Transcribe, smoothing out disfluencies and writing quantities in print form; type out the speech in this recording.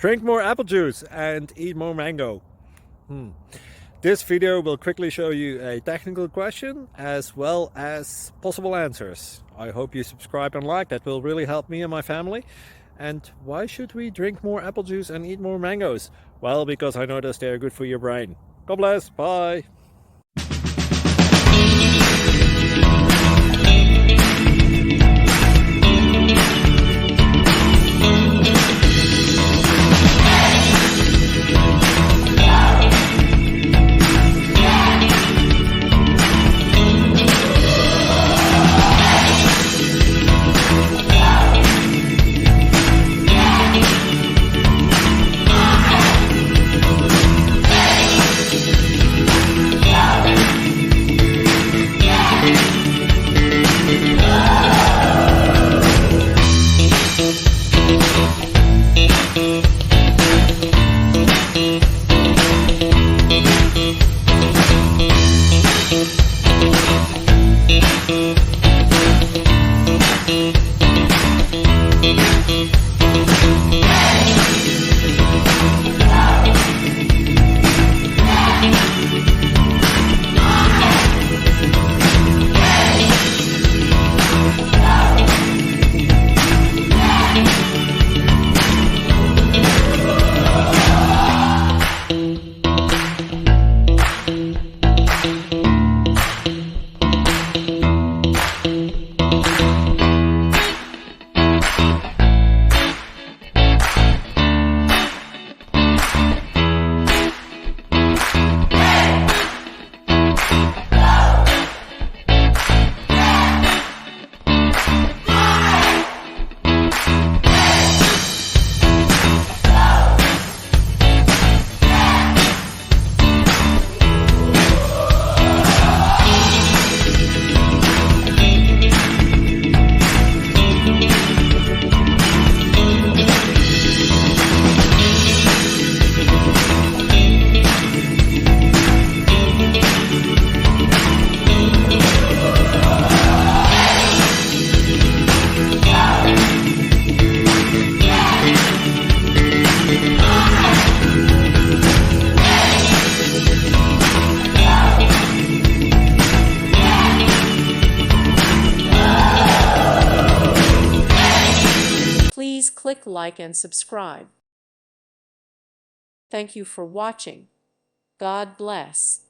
Drink more apple juice and eat more mango. This video will quickly show you a technical question as well as possible answers. I hope you subscribe and like, that will really help me and my family. And why should we drink more apple juice and eat more mangoes? Well, because I noticed they're good for your brain. God bless, bye! Please click like and subscribe. Thank you for watching. God bless.